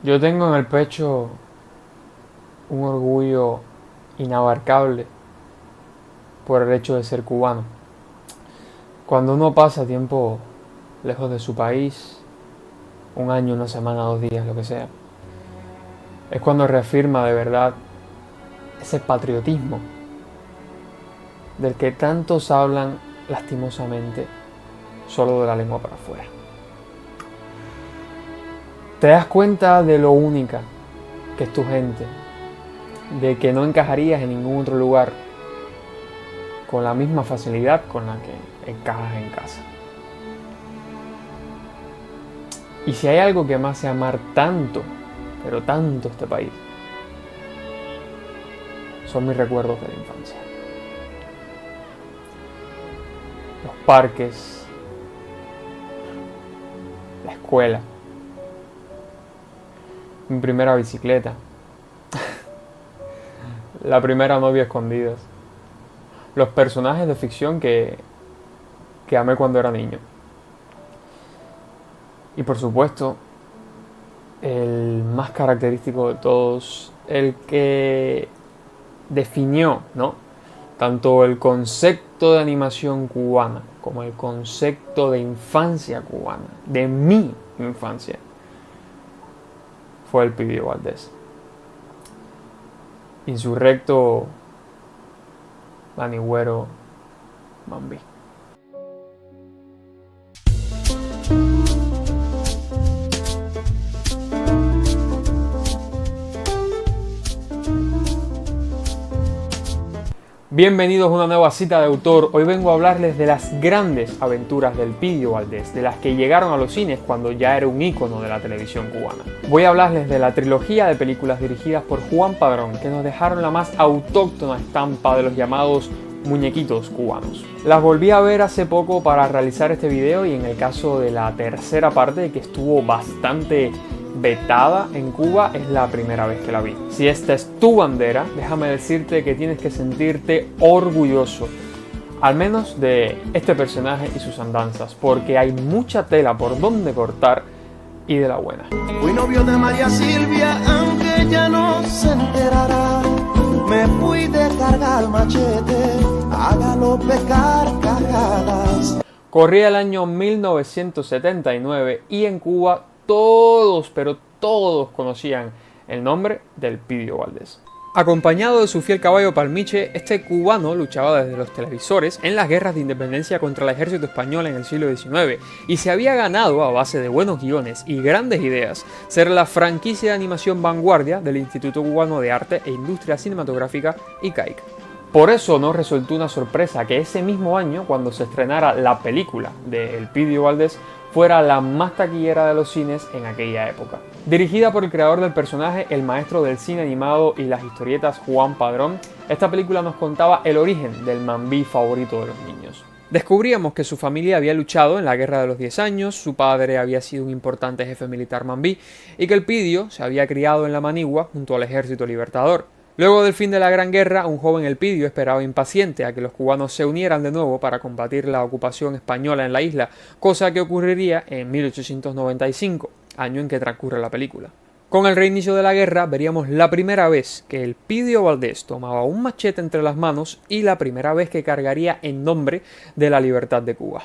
Yo tengo en el pecho un orgullo inabarcable por el hecho de ser cubano. Cuando uno pasa tiempo lejos de su país, un año, una semana, 2 días, lo que sea, es cuando reafirma de verdad ese patriotismo del que tantos hablan lastimosamente solo de la lengua para afuera. Te das cuenta de lo única que es tu gente, de que no encajarías en ningún otro lugar con la misma facilidad con la que encajas en casa. Y si hay algo que me hace amar tanto, pero tanto este país, son mis recuerdos de la infancia. Los parques, la escuela, mi primera bicicleta, la primera novia a escondidas, los personajes de ficción que amé cuando era niño. Y por supuesto, el más característico de todos, el que definió, ¿no?, tanto el concepto de animación cubana como el concepto de infancia cubana, de mi infancia, fue el Pidio Valdés. Insurrecto, manigüero, Mambí. Bienvenidos a una nueva cita de autor. Hoy vengo a hablarles de las grandes aventuras del Pidio Valdés, de las que llegaron a los cines cuando ya era un ícono de la televisión cubana. Voy a hablarles de la trilogía de películas dirigidas por Juan Padrón, que nos dejaron la más autóctona estampa de los llamados muñequitos cubanos. Las volví a ver hace poco para realizar este video y en el caso de la tercera parte, que estuvo bastante vetada en Cuba, es la primera vez que la vi. Si esta es tu bandera, déjame decirte que tienes que sentirte orgulloso, al menos de este personaje y sus andanzas, porque hay mucha tela por donde cortar y de la buena. Fui novio de María Silvia, aunque ella no se enterará. Me fui de carga al machete, hágalo pecar carcajadas. Corría el año 1979 y en Cuba todos, pero todos conocían el nombre del Pidio Valdés. Acompañado de su fiel caballo Palmiche, este cubano luchaba desde los televisores en las guerras de independencia contra el ejército español en el siglo XIX y se había ganado, a base de buenos guiones y grandes ideas, ser la franquicia de animación vanguardia del Instituto Cubano de Arte e Industria Cinematográfica, ICAIC. Por eso no resultó una sorpresa que ese mismo año, cuando se estrenara la película de El Pidio Valdés, fuera la más taquillera de los cines en aquella época. Dirigida por el creador del personaje, el maestro del cine animado y las historietas Juan Padrón, esta película nos contaba el origen del Mambí favorito de los niños. Descubríamos que su familia había luchado en la Guerra de los 10 años, su padre había sido un importante jefe militar mambí y que el Pidio se había criado en la Manigua junto al Ejército Libertador. Luego del fin de la Gran Guerra, un joven El Pidio esperaba impaciente a que los cubanos se unieran de nuevo para combatir la ocupación española en la isla, cosa que ocurriría en 1895, año en que transcurre la película. Con el reinicio de la guerra veríamos la primera vez que el Pidio Valdés tomaba un machete entre las manos y la primera vez que cargaría en nombre de la libertad de Cuba.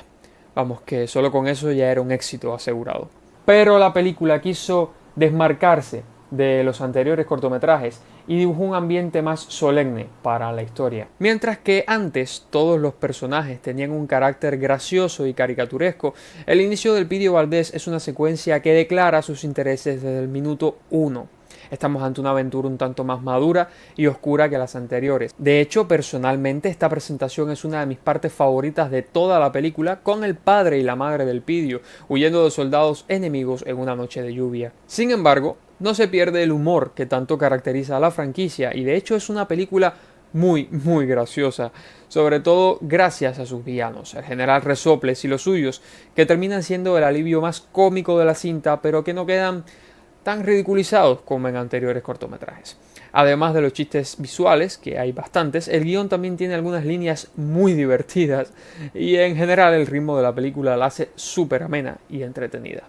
Vamos, que solo con eso ya era un éxito asegurado. Pero la película quiso desmarcarse de los anteriores cortometrajes y dibujó un ambiente más solemne para la historia. Mientras que antes todos los personajes tenían un carácter gracioso y caricaturesco, el inicio del Pidio Valdés es una secuencia que declara sus intereses desde el minuto 1. Estamos ante una aventura un tanto más madura y oscura que las anteriores. De hecho, personalmente esta presentación es una de mis partes favoritas de toda la película, con el padre y la madre del Pidio huyendo de soldados enemigos en una noche de lluvia. Sin embargo, no se pierde el humor que tanto caracteriza a la franquicia y de hecho es una película muy graciosa, sobre todo gracias a sus villanos, el general Resoples y los suyos, que terminan siendo el alivio más cómico de la cinta, pero que no quedan tan ridiculizados como en anteriores cortometrajes. Además de los chistes visuales, que hay bastantes, el guión también tiene algunas líneas muy divertidas y en general el ritmo de la película la hace súper amena y entretenida.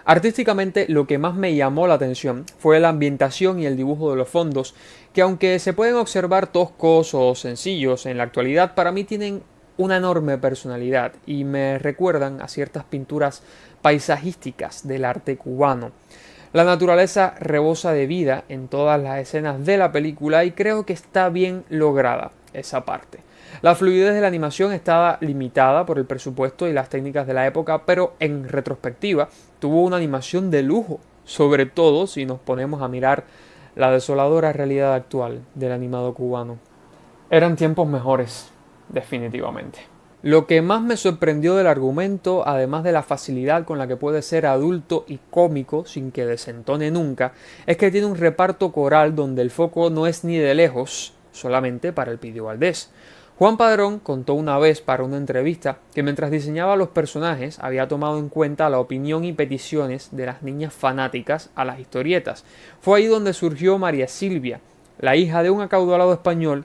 Artísticamente, lo que más me llamó la atención fue la ambientación y el dibujo de los fondos, que aunque se pueden observar toscos o sencillos en la actualidad, para mí tienen una enorme personalidad y me recuerdan a ciertas pinturas paisajísticas del arte cubano. La naturaleza rebosa de vida en todas las escenas de la película y creo que está bien lograda esa parte. La fluidez de la animación estaba limitada por el presupuesto y las técnicas de la época, pero en retrospectiva tuvo una animación de lujo, sobre todo si nos ponemos a mirar la desoladora realidad actual del animado cubano. Eran tiempos mejores, definitivamente. Lo que más me sorprendió del argumento, además de la facilidad con la que puede ser adulto y cómico sin que desentone nunca, es que tiene un reparto coral donde el foco no es ni de lejos solamente para Elpidio Valdés. Juan Padrón contó una vez para una entrevista que mientras diseñaba los personajes había tomado en cuenta la opinión y peticiones de las niñas fanáticas a las historietas. Fue ahí donde surgió María Silvia, la hija de un acaudalado español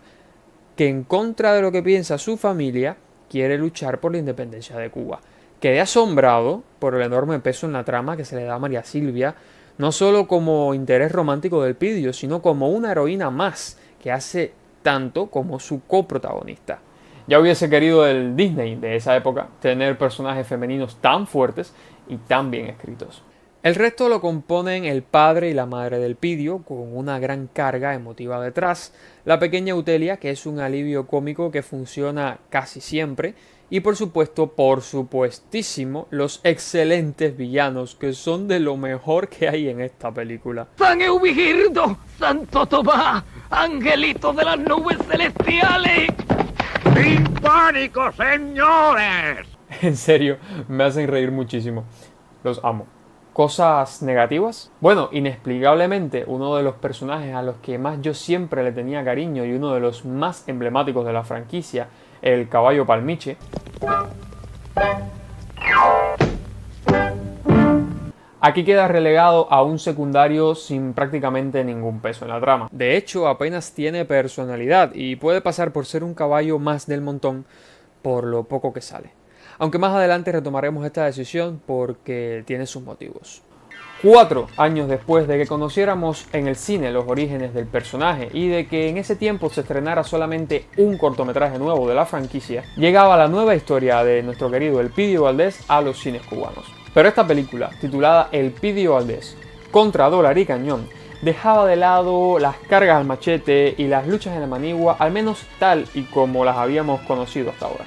que, en contra de lo que piensa su familia, quiere luchar por la independencia de Cuba. Quedé asombrado por el enorme peso en la trama que se le da a María Silvia, no solo como interés romántico del Elpidio, sino como una heroína más que hace tanto como su coprotagonista. Ya hubiese querido el Disney de esa época tener personajes femeninos tan fuertes y tan bien escritos. El resto lo componen el padre y la madre del Elpidio, con una gran carga emotiva detrás, la pequeña Eutelia, que es un alivio cómico que funciona casi siempre, y por supuestísimo, los excelentes villanos, que son de lo mejor que hay en esta película. San Eubigirdo, Santo Tomás, angelitos de las nubes celestiales. ¡Sin pánico, señores! En serio, me hacen reír muchísimo. Los amo. ¿Cosas negativas? Bueno, inexplicablemente, uno de los personajes a los que más yo siempre le tenía cariño y uno de los más emblemáticos de la franquicia, el caballo Palmiche, aquí queda relegado a un secundario sin prácticamente ningún peso en la trama. De hecho, apenas tiene personalidad y puede pasar por ser un caballo más del montón por lo poco que sale. Aunque más adelante retomaremos esta decisión porque tiene sus motivos. 4 años después de que conociéramos en el cine los orígenes del personaje y de que en ese tiempo se estrenara solamente un cortometraje nuevo de la franquicia, llegaba la nueva historia de nuestro querido Elpidio Valdés a los cines cubanos. Pero esta película, titulada Elpidio Valdés contra Dólar y Cañón, dejaba de lado las cargas al machete y las luchas en la manigua, al menos tal y como las habíamos conocido hasta ahora.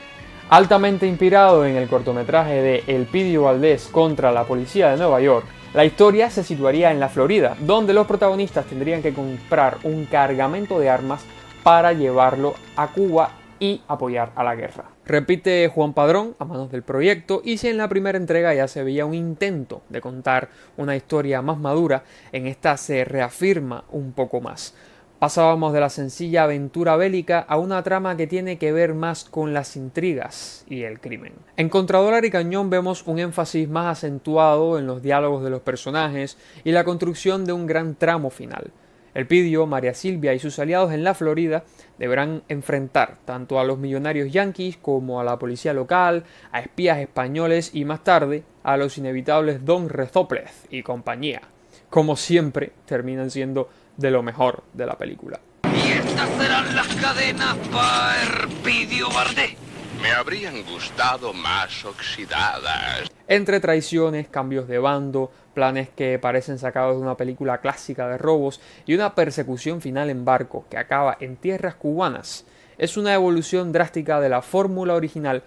Altamente inspirado en el cortometraje de Elpidio Valdés contra la policía de Nueva York, la historia se situaría en la Florida, donde los protagonistas tendrían que comprar un cargamento de armas para llevarlo a Cuba y apoyar a la guerra. Repite Juan Padrón a manos del proyecto, y si en la primera entrega ya se veía un intento de contar una historia más madura, en esta se reafirma un poco más. Pasábamos de la sencilla aventura bélica a una trama que tiene que ver más con las intrigas y el crimen. En Contra Dólar y Cañón vemos un énfasis más acentuado en los diálogos de los personajes y la construcción de un gran tramo final. Elpidio, María Silvia y sus aliados en la Florida deberán enfrentar tanto a los millonarios yanquis como a la policía local, a espías españoles y más tarde a los inevitables Don Rezóplez y compañía. Como siempre, terminan siendo de lo mejor de la película. Y estas serán las cadenas para Elpidio Valdés. Me habrían gustado más oxidadas. Entre traiciones, cambios de bando, planes que parecen sacados de una película clásica de robos y una persecución final en barco que acaba en tierras cubanas, es una evolución drástica de la fórmula original,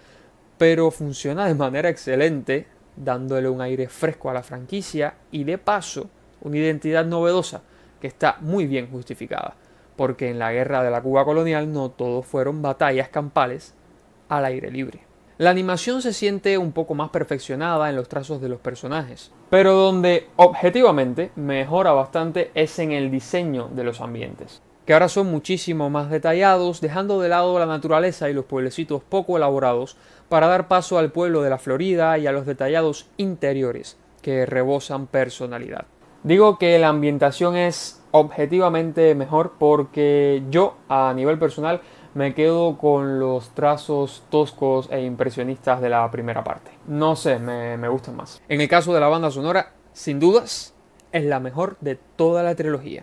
pero funciona de manera excelente, dándole un aire fresco a la franquicia y de paso una identidad novedosa que está muy bien justificada, porque en la guerra de la Cuba colonial no todo fueron batallas campales al aire libre. La animación se siente un poco más perfeccionada en los trazos de los personajes, pero donde objetivamente mejora bastante es en el diseño de los ambientes, que ahora son muchísimo más detallados, dejando de lado la naturaleza y los pueblecitos poco elaborados para dar paso al pueblo de la Florida y a los detallados interiores que rebosan personalidad. Digo que la ambientación es objetivamente mejor porque yo, a nivel personal, me quedo con los trazos toscos e impresionistas de la primera parte. No sé, me gustan más. En el caso de la banda sonora, sin dudas, es la mejor de toda la trilogía.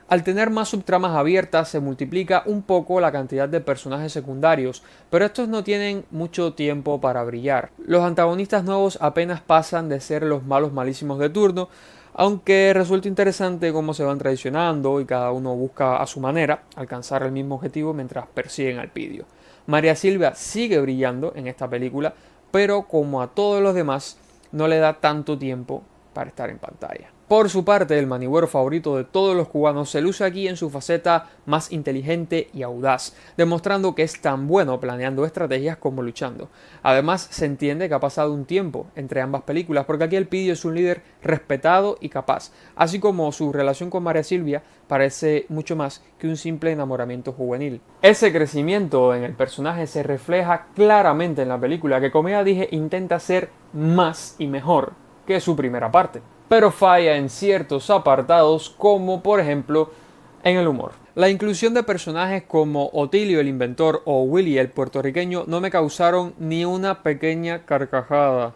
Al tener más subtramas abiertas se multiplica un poco la cantidad de personajes secundarios, pero estos no tienen mucho tiempo para brillar. Los antagonistas nuevos apenas pasan de ser los malos malísimos de turno, aunque resulta interesante cómo se van traicionando y cada uno busca a su manera alcanzar el mismo objetivo mientras persiguen al Pidio. María Silvia sigue brillando en esta película, pero como a todos los demás, no le da tanto tiempo para estar en pantalla. Por su parte, el manigüero favorito de todos los cubanos se luce aquí en su faceta más inteligente y audaz, demostrando que es tan bueno planeando estrategias como luchando. Además, se entiende que ha pasado un tiempo entre ambas películas, porque aquí el Pidio es un líder respetado y capaz, así como su relación con María Silvia parece mucho más que un simple enamoramiento juvenil. Ese crecimiento en el personaje se refleja claramente en la película, que como ya dije, intenta ser más y mejor que su primera parte, pero falla en ciertos apartados, como por ejemplo en el humor. La inclusión de personajes como Otilio el inventor o Willy el puertorriqueño no me causaron ni una pequeña carcajada.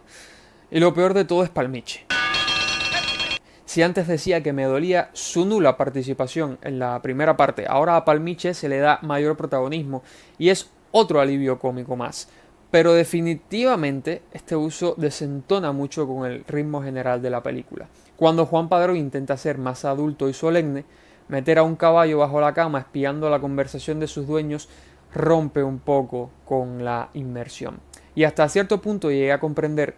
Y lo peor de todo es Palmiche. Si antes decía que me dolía su nula participación en la primera parte, ahora a Palmiche se le da mayor protagonismo y es otro alivio cómico más. Pero definitivamente este uso desentona mucho con el ritmo general de la película. Cuando Juan Padrón intenta ser más adulto y solemne, meter a un caballo bajo la cama espiando la conversación de sus dueños rompe un poco con la inmersión. Y hasta cierto punto llegué a comprender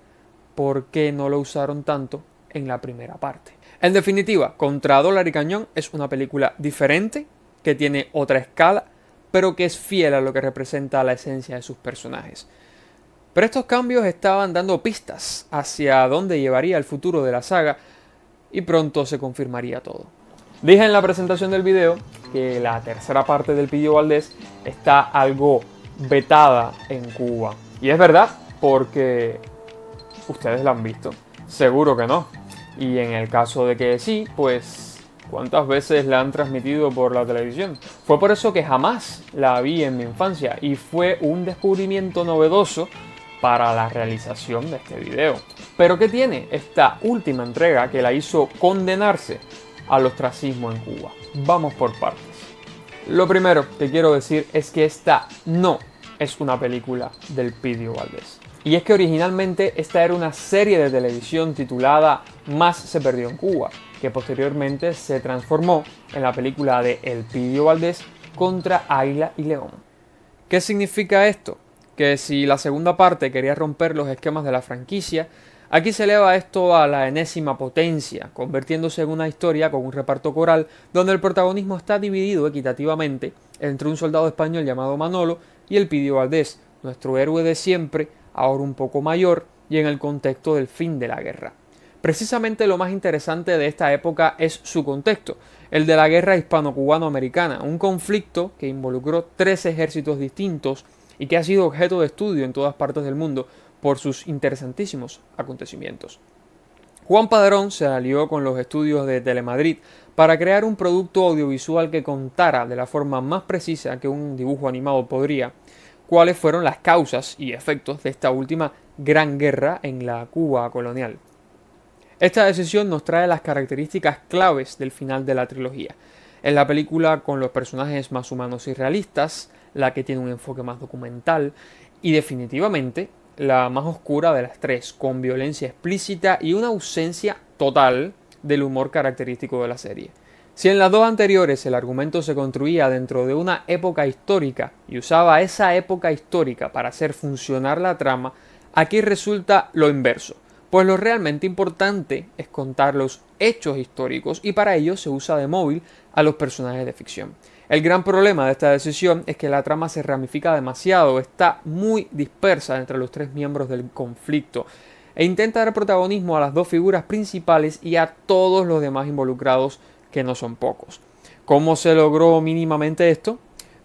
por qué no lo usaron tanto en la primera parte. En definitiva, Contra Dólar y Cañón es una película diferente, que tiene otra escala, pero que es fiel a lo que representa la esencia de sus personajes. Pero estos cambios estaban dando pistas hacia dónde llevaría el futuro de la saga y pronto se confirmaría todo. Dije en la presentación del video que la tercera parte del Pidio Valdés está algo vetada en Cuba. Y es verdad, porque ustedes la han visto. Seguro que no. Y en el caso de que sí, pues ¿cuántas veces la han transmitido por la televisión? Fue por eso que jamás la vi en mi infancia y fue un descubrimiento novedoso para la realización de este video. Pero ¿qué tiene esta última entrega que la hizo condenarse al ostracismo en Cuba? Vamos por partes. Lo primero que quiero decir es que esta no es una película del Pidio Valdés. Y es que originalmente esta era una serie de televisión titulada Más se perdió en Cuba, que posteriormente se transformó en la película de El Pidio Valdés contra Águila y León. ¿Qué significa esto? Que si la segunda parte quería romper los esquemas de la franquicia, aquí se eleva esto a la enésima potencia, convirtiéndose en una historia con un reparto coral donde el protagonismo está dividido equitativamente entre un soldado español llamado Manolo y el Pidio Valdés, nuestro héroe de siempre, ahora un poco mayor y en el contexto del fin de la guerra. Precisamente lo más interesante de esta época es su contexto, el de la guerra hispano-cubano-americana, un conflicto que involucró 3 ejércitos distintos y que ha sido objeto de estudio en todas partes del mundo por sus interesantísimos acontecimientos. Juan Padrón se alió con los estudios de Telemadrid para crear un producto audiovisual que contara de la forma más precisa que un dibujo animado podría cuáles fueron las causas y efectos de esta última gran guerra en la Cuba colonial. Esta decisión nos trae las características claves del final de la trilogía. Es la película con los personajes más humanos y realistas, la que tiene un enfoque más documental y definitivamente la más oscura de las 3, con violencia explícita y una ausencia total del humor característico de la serie. Si en las 2 anteriores el argumento se construía dentro de una época histórica y usaba esa época histórica para hacer funcionar la trama, aquí resulta lo inverso, pues lo realmente importante es contar los hechos históricos y para ello se usa de móvil a los personajes de ficción. El gran problema de esta decisión es que la trama se ramifica demasiado, está muy dispersa entre los 3 miembros del conflicto e intenta dar protagonismo a las 2 figuras principales y a todos los demás involucrados, que no son pocos. ¿Cómo se logró mínimamente esto?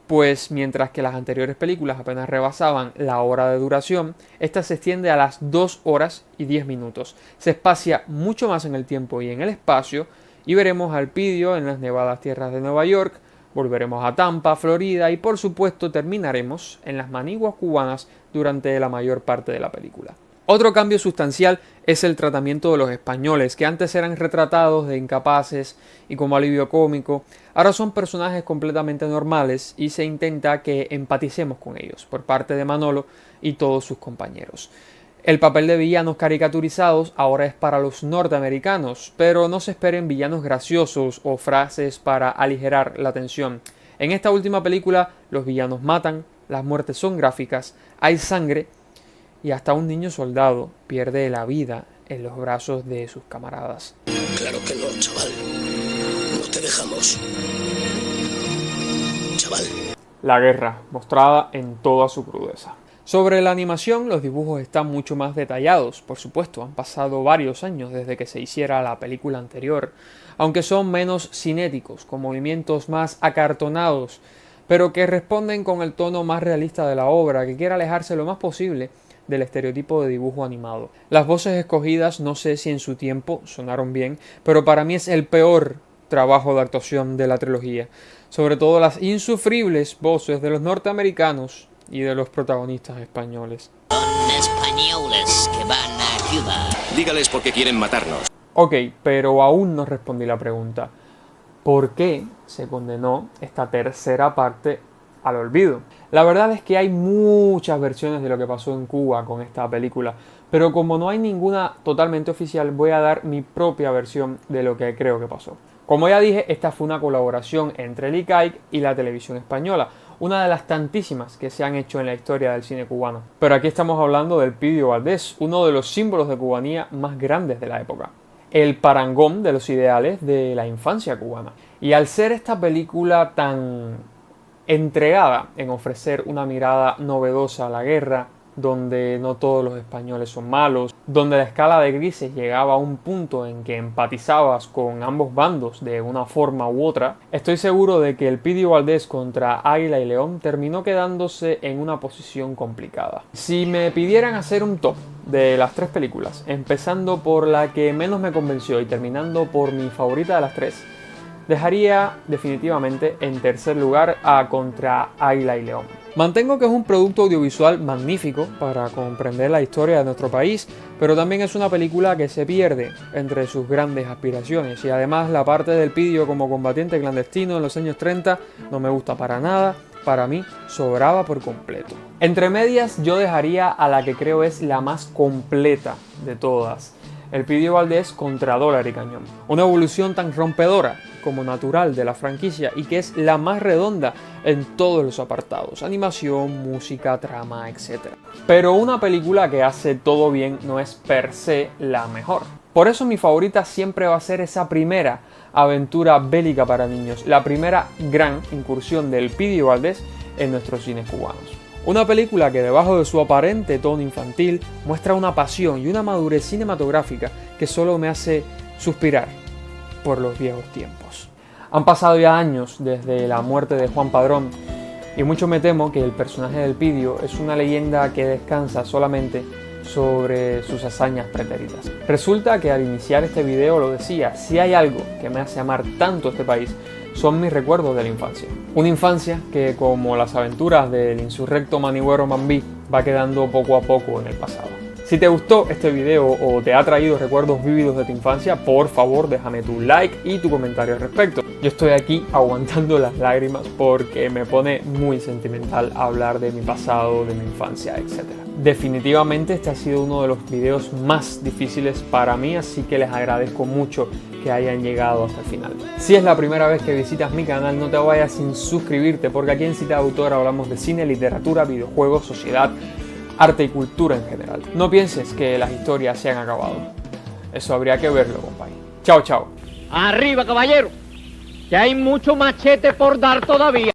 Pues mientras que las anteriores películas apenas rebasaban la hora de duración, esta se extiende a las 2 horas y 10 minutos. Se espacia mucho más en el tiempo y en el espacio y veremos al Pidio en las nevadas tierras de Nueva York, volveremos a Tampa, Florida y por supuesto terminaremos en las maniguas cubanas durante la mayor parte de la película. Otro cambio sustancial es el tratamiento de los españoles, que antes eran retratados de incapaces y como alivio cómico, ahora son personajes completamente normales y se intenta que empaticemos con ellos por parte de Manolo y todos sus compañeros. El papel de villanos caricaturizados ahora es para los norteamericanos, pero no se esperen villanos graciosos o frases para aligerar la tensión. En esta última película los villanos matan, las muertes son gráficas, hay sangre y hasta un niño soldado pierde la vida en los brazos de sus camaradas. Claro que no, chaval. No te dejamos. Chaval. La guerra, mostrada en toda su crudeza. Sobre la animación, los dibujos están mucho más detallados, por supuesto, han pasado varios años desde que se hiciera la película anterior, aunque son menos cinéticos, con movimientos más acartonados, pero que responden con el tono más realista de la obra, que quiere alejarse lo más posible del estereotipo de dibujo animado. Las voces escogidas no sé si en su tiempo sonaron bien, pero para mí es el peor trabajo de actuación de la trilogía, sobre todo las insufribles voces de los norteamericanos y de los protagonistas españoles. Son españoles que van a Cuba. Dígales por qué quieren matarnos. Ok, pero aún no respondí la pregunta. ¿Por qué se condenó esta tercera parte al olvido? La verdad es que hay muchas versiones de lo que pasó en Cuba con esta película, pero como no hay ninguna totalmente oficial, voy a dar mi propia versión de lo que creo que pasó. Como ya dije, esta fue una colaboración entre el ICAIC y la televisión española, una de las tantísimas que se han hecho en la historia del cine cubano. Pero aquí estamos hablando del Pidio Valdés, uno de los símbolos de cubanía más grandes de la época. El parangón de los ideales de la infancia cubana. Y al ser esta película tan entregada en ofrecer una mirada novedosa a la guerra, donde no todos los españoles son malos, donde la escala de grises llegaba a un punto en que empatizabas con ambos bandos de una forma u otra, estoy seguro de que el Pidio Valdés contra Águila y León terminó quedándose en una posición complicada. Si me pidieran hacer un top de las tres películas, empezando por la que menos me convenció y terminando por mi favorita de las tres, dejaría definitivamente en tercer lugar a Contra Águila y León. Mantengo que es un producto audiovisual magnífico para comprender la historia de nuestro país, pero también es una película que se pierde entre sus grandes aspiraciones y además la parte del Pidio como combatiente clandestino en los años 30 no me gusta para nada, para mí sobraba por completo. Entre medias yo dejaría a la que creo es la más completa de todas, el Pidio Valdés contra Dólar y Cañón. Una evolución tan rompedora como natural de la franquicia y que es la más redonda en todos los apartados, animación, música, trama, etc. Pero una película que hace todo bien no es per se la mejor. Por eso mi favorita siempre va a ser esa primera aventura bélica para niños, la primera gran incursión del Pidio Valdés en nuestros cines cubanos. Una película que debajo de su aparente tono infantil muestra una pasión y una madurez cinematográfica que solo me hace suspirar por los viejos tiempos. Han pasado ya años desde la muerte de Juan Padrón y mucho me temo que el personaje del Pidio es una leyenda que descansa solamente sobre sus hazañas pretéritas. Resulta que al iniciar este video lo decía, si hay algo que me hace amar tanto este país, son mis recuerdos de la infancia. Una infancia que, como las aventuras del insurrecto manigüero Mambí, va quedando poco a poco en el pasado. Si te gustó este video o te ha traído recuerdos vívidos de tu infancia, por favor déjame tu like y tu comentario al respecto. Yo estoy aquí aguantando las lágrimas porque me pone muy sentimental hablar de mi pasado, de mi infancia, etc. Definitivamente este ha sido uno de los videos más difíciles para mí, así que les agradezco mucho que hayan llegado hasta el final. Si es la primera vez que visitas mi canal, no te vayas sin suscribirte, porque aquí en Cita de Autor hablamos de cine, literatura, videojuegos, sociedad, arte y cultura en general. No pienses que las historias se han acabado. Eso habría que verlo, compadre. Chao, chao. Arriba, caballero, que hay mucho machete por dar todavía.